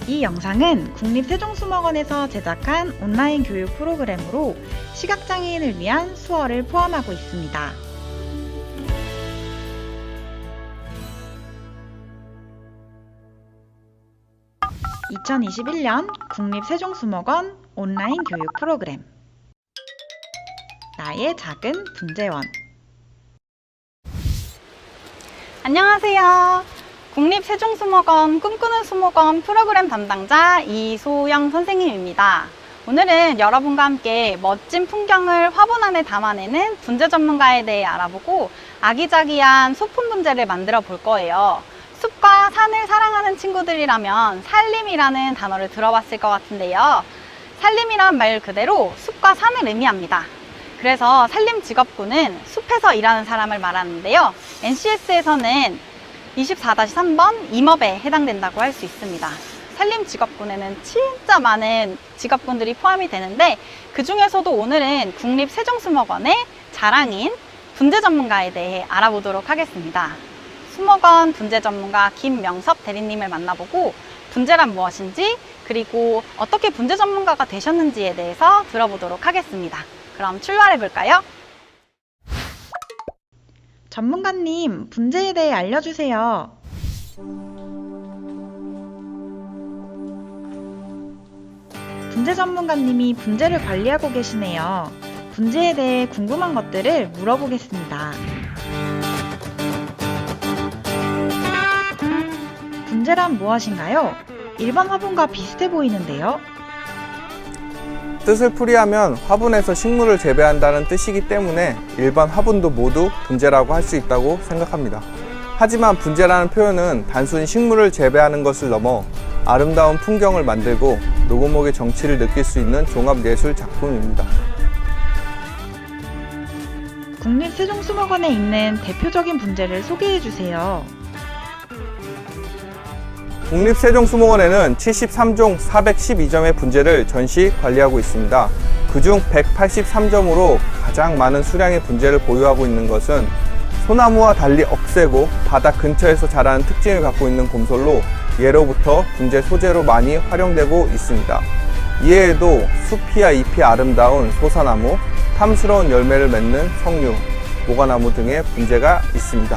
이 영상은 국립세종수목원에서 제작한 온라인 교육 프로그램으로 시각장애인을 위한 수어를 포함하고 있습니다. (2021년) 국립세종수목원 온라인 교육 프로그램 나의 작은 분재원. 안녕하세요. 국립세종수목원 꿈꾸는 수목원 프로그램 담당자 이소영 선생님입니다. 오늘은 여러분과 함께 멋진 풍경을 화분 안에 담아내는 분재 전문가에 대해 알아보고 아기자기한 소품 분재를 만들어 볼 거예요. 숲과 산을 사랑하는 친구들이라면 산림이라는 단어를 들어봤을 것 같은데요. 산림이란 말 그대로 숲과 산을 의미합니다. 그래서 산림직업군은 숲에서 일하는 사람을 말하는데요. NCS에서는 24-3번 임업에 해당된다고 할 수 있습니다. 산림직업군에는 진짜 많은 직업군들이 포함이 되는데 그 중에서도 오늘은 국립세종수목원의 자랑인 분재 전문가에 대해 알아보도록 하겠습니다. 수목원 분재 전문가 김명섭 대리님을 만나보고 분재란 무엇인지 그리고 어떻게 분재 전문가가 되셨는지에 대해서 들어보도록 하겠습니다. 그럼 출발해 볼까요? 전문가님, 분재에 대해 알려주세요. 분재 전문가님이 분재를 관리하고 계시네요. 분재에 대해 궁금한 것들을 물어보겠습니다. 분재란 무엇인가요? 일반 화분과 비슷해 보이는데요. 뜻을 풀이하면 화분에서 식물을 재배한다는 뜻이기 때문에 일반 화분도 모두 분재라고 할 수 있다고 생각합니다. 하지만 분재라는 표현은 단순히 식물을 재배하는 것을 넘어 아름다운 풍경을 만들고 노고목의 정취를 느낄 수 있는 종합예술 작품입니다. 국립세종수목원에 있는 대표적인 분재를 소개해 주세요. 국립세종수목원에는 73종 412점의 분재를 전시 관리하고 있습니다. 그중 183점으로 가장 많은 수량의 분재를 보유하고 있는 것은 소나무와 달리 억세고 바다 근처에서 자라는 특징을 갖고 있는 곰솔로 예로부터 분재 소재로 많이 활용되고 있습니다. 이외에도 숲이야 잎이 아름다운 소사나무, 탐스러운 열매를 맺는 석류, 모과나무 등의 분재가 있습니다.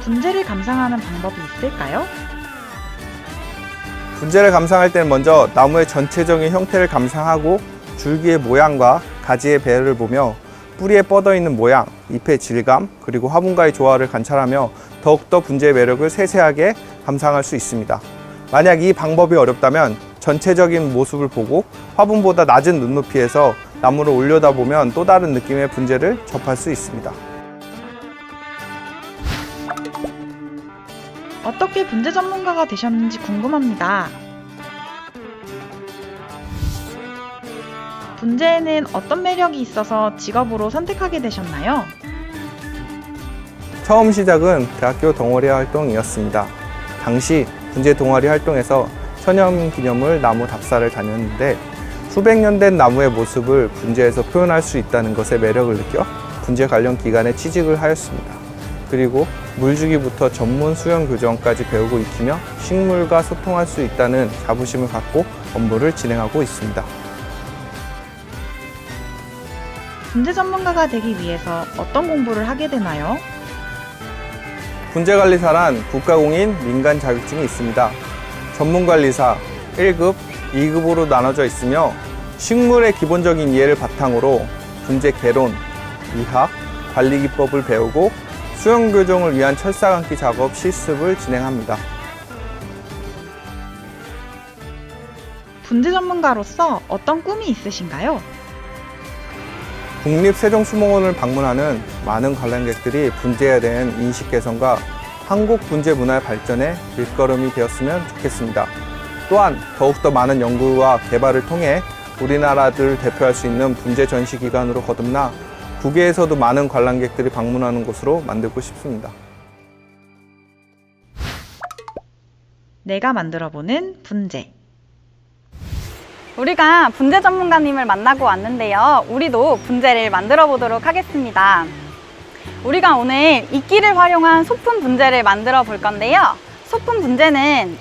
분재를 감상하는 방법이 있을까요? 분재를 감상할 때는 먼저 나무의 전체적인 형태를 감상하고 줄기의 모양과 가지의 배를 보며 뿌리에 뻗어 있는 모양, 잎의 질감, 그리고 화분과의 조화를 관찰하며 더욱더 분재의 매력을 세세하게 감상할 수 있습니다. 만약 이 방법이 어렵다면 전체적인 모습을 보고 화분보다 낮은 눈높이에서 나무를 올려다보면 또 다른 느낌의 분재를 접할 수 있습니다. 어떻게 분재 전문가가 되셨는지 궁금합니다. 분재에는 어떤 매력이 있어서 직업으로 선택하게 되셨나요? 처음 시작은 대학교 동아리 활동이었습니다. 당시 분재 동아리 활동에서 천연기념물 나무 답사를 다녔는데 수백 년 된 나무의 모습을 분재에서 표현할 수 있다는 것에 매력을 느껴 분재 관련 기관에 취직을 하였습니다. 그리고 물주기부터 전문 수영 교정까지 배우고 익히며 식물과 소통할 수 있다는 자부심을 갖고 업무를 진행하고 있습니다. 분재 전문가가 되기 위해서 어떤 공부를 하게 되나요? 분재관리사란 국가공인 민간 자격증이 있습니다. 전문관리사 1급, 2급으로 나눠져 있으며 식물의 기본적인 이해를 바탕으로 분재 개론, 이학, 관리기법을 배우고 수영 교정을 위한 철사감기 작업 실습을 진행합니다. 분재 전문가로서 어떤 꿈이 있으신가요? 국립세종수목원을 방문하는 많은 관람객들이 분재에 대한 인식 개선과 한국 분재 문화의 발전에 일걸음이 되었으면 좋겠습니다. 또한 더욱더 많은 연구와 개발을 통해 우리나라를 대표할 수 있는 분재 전시 기관으로 거듭나 국외에서도 많은 관람객들이 방문하는 곳으로 만들고 싶습니다. 내가 만들어보는 분재. 우리가 분재 전문가님을 만나고 왔는데요. 우리도 분재를 만들어 보도록 하겠습니다. 우리가 오늘 이끼를 활용한 소품 분재를 만들어 볼 건데요. 소품 분재는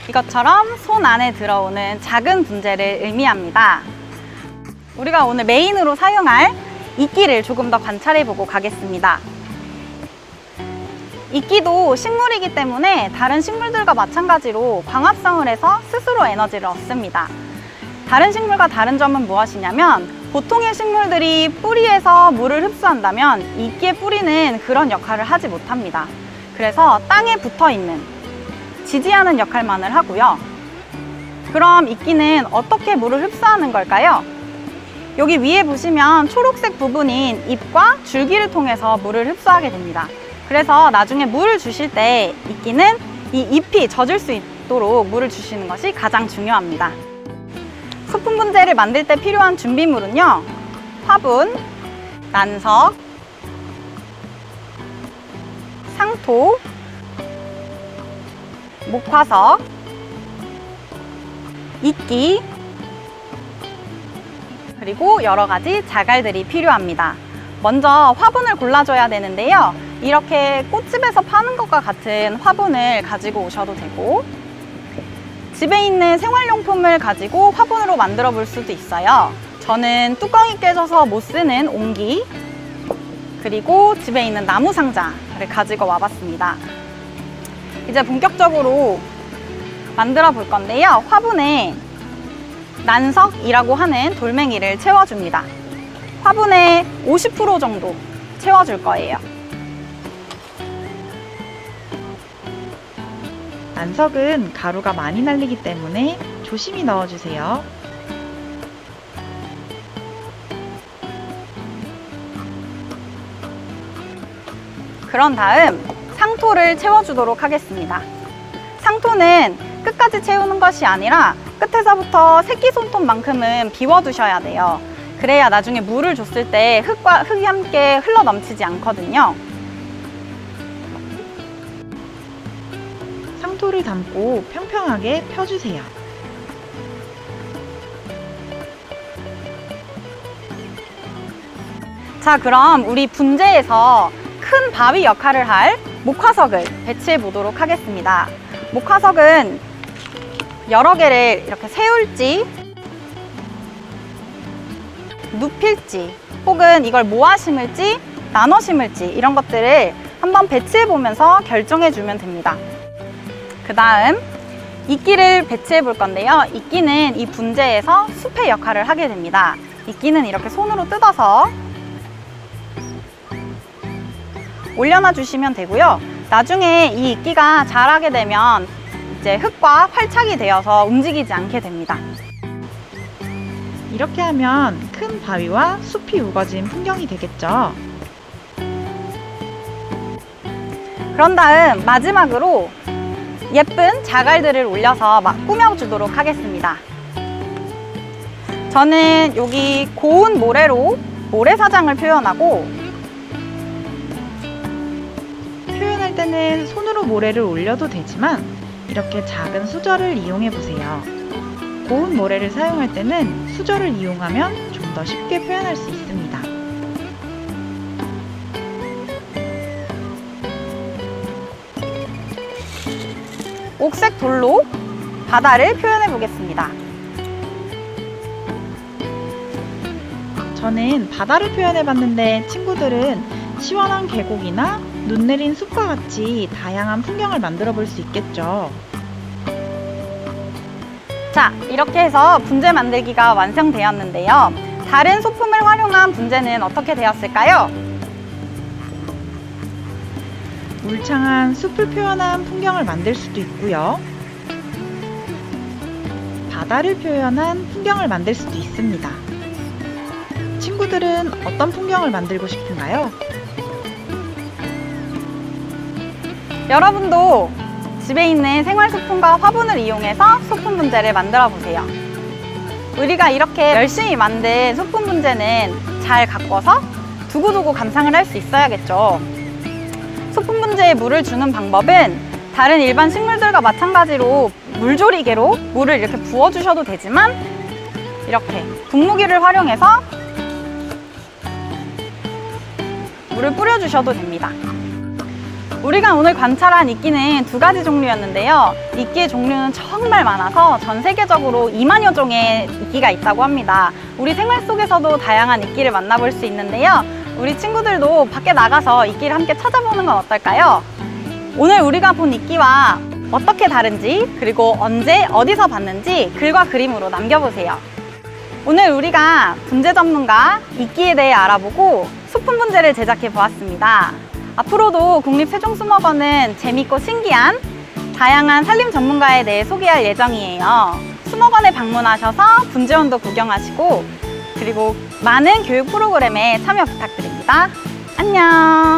이것처럼 손 안에 들어오는 작은 분재를 의미합니다. 우리가 오늘 메인으로 사용할 이끼를 조금 더 관찰해보고 가겠습니다. 이끼도 식물이기 때문에 다른 식물들과 마찬가지로 광합성을 해서 스스로 에너지를 얻습니다. 다른 식물과 다른 점은 무엇이냐면 보통의 식물들이 뿌리에서 물을 흡수한다면 이끼의 뿌리는 그런 역할을 하지 못합니다. 그래서 땅에 붙어 있는, 지지하는 역할만을 하고요. 그럼 이끼는 어떻게 물을 흡수하는 걸까요? 여기 위에 보시면 초록색 부분인 잎과 줄기를 통해서 물을 흡수하게 됩니다. 그래서 나중에 물을 주실 때 이끼는 이 잎이 젖을 수 있도록 물을 주시는 것이 가장 중요합니다. 소품 분재를 만들 때 필요한 준비물은요, 화분, 난석, 상토, 목화석, 이끼, 그리고 여러 가지 자갈들이 필요합니다. 먼저 화분을 골라줘야 되는데요. 이렇게 꽃집에서 파는 것과 같은 화분을 가지고 오셔도 되고, 집에 있는 생활용품을 가지고 화분으로 만들어 볼 수도 있어요. 저는 뚜껑이 깨져서 못 쓰는 옹기, 그리고 집에 있는 나무 상자를 가지고 와봤습니다. 이제 본격적으로 만들어 볼 건데요. 화분에 난석이라고 하는 돌멩이를 채워줍니다. 화분에 50% 정도 채워줄 거예요. 난석은 가루가 많이 날리기 때문에 조심히 넣어주세요. 그런 다음 상토를 채워주도록 하겠습니다. 상토는 끝까지 채우는 것이 아니라 끝에서부터 새끼손톱만큼은 비워두셔야 돼요. 그래야 나중에 물을 줬을 때 흙이 함께 흘러 넘치지 않거든요. 상토를 담고 평평하게 펴주세요. 자, 그럼 우리 분재에서 큰 바위 역할을 할 목화석을 배치해 보도록 하겠습니다. 목화석은 여러 개를 이렇게 세울지 눕힐지 혹은 이걸 모아 심을지 나눠 심을지 이런 것들을 한번 배치해 보면서 결정해 주면 됩니다. 그 다음 이끼를 배치해 볼 건데요. 이끼는 이 분재에서 숲의 역할을 하게 됩니다. 이끼는 이렇게 손으로 뜯어서 올려놔 주시면 되고요. 나중에 이 이끼가 자라게 되면 이제 흙과 활착이 되어서 움직이지 않게 됩니다. 이렇게 하면 큰 바위와 숲이 우거진 풍경이 되겠죠. 그런 다음 마지막으로 예쁜 자갈들을 올려서 막 꾸며주도록 하겠습니다. 저는 여기 고운 모래로 모래사장을 표현하고, 표현할 때는 손으로 모래를 올려도 되지만 이렇게 작은 수저를 이용해 보세요. 고운 모래를 사용할 때는 수저를 이용하면 좀 더 쉽게 표현할 수 있습니다. 옥색 돌로 바다를 표현해 보겠습니다. 저는 바다를 표현해 봤는데 친구들은 시원한 계곡이나 눈 내린 숲과 같이 다양한 풍경을 만들어 볼 수 있겠죠. 자, 이렇게 해서 분재 만들기가 완성되었는데요. 다른 소품을 활용한 분재는 어떻게 되었을까요? 울창한 숲을 표현한 풍경을 만들 수도 있고요. 바다를 표현한 풍경을 만들 수도 있습니다. 친구들은 어떤 풍경을 만들고 싶은가요? 여러분도 집에 있는 생활소품과 화분을 이용해서 소품 분재를 만들어 보세요. 우리가 이렇게 열심히 만든 소품 분재는 잘 가꿔서 두고두고 감상을 할 수 있어야겠죠. 소품 분재에 물을 주는 방법은 다른 일반 식물들과 마찬가지로 물조리개로 물을 이렇게 부어주셔도 되지만 이렇게 분무기를 활용해서 물을 뿌려주셔도 됩니다. 우리가 오늘 관찰한 이끼는 두 가지 종류였는데요. 이끼의 종류는 정말 많아서 전 세계적으로 2만여 종의 이끼가 있다고 합니다. 우리 생활 속에서도 다양한 이끼를 만나볼 수 있는데요. 우리 친구들도 밖에 나가서 이끼를 함께 찾아보는 건 어떨까요? 오늘 우리가 본 이끼와 어떻게 다른지, 그리고 언제 어디서 봤는지 글과 그림으로 남겨보세요. 오늘 우리가 분재 전문가 이끼에 대해 알아보고 소품 분재를 제작해 보았습니다. 앞으로도 국립세종수목원은 재밌고 신기한 다양한 산림 전문가에 대해 소개할 예정이에요. 수목원에 방문하셔서 분재원도 구경하시고, 그리고 많은 교육 프로그램에 참여 부탁드립니다. 안녕!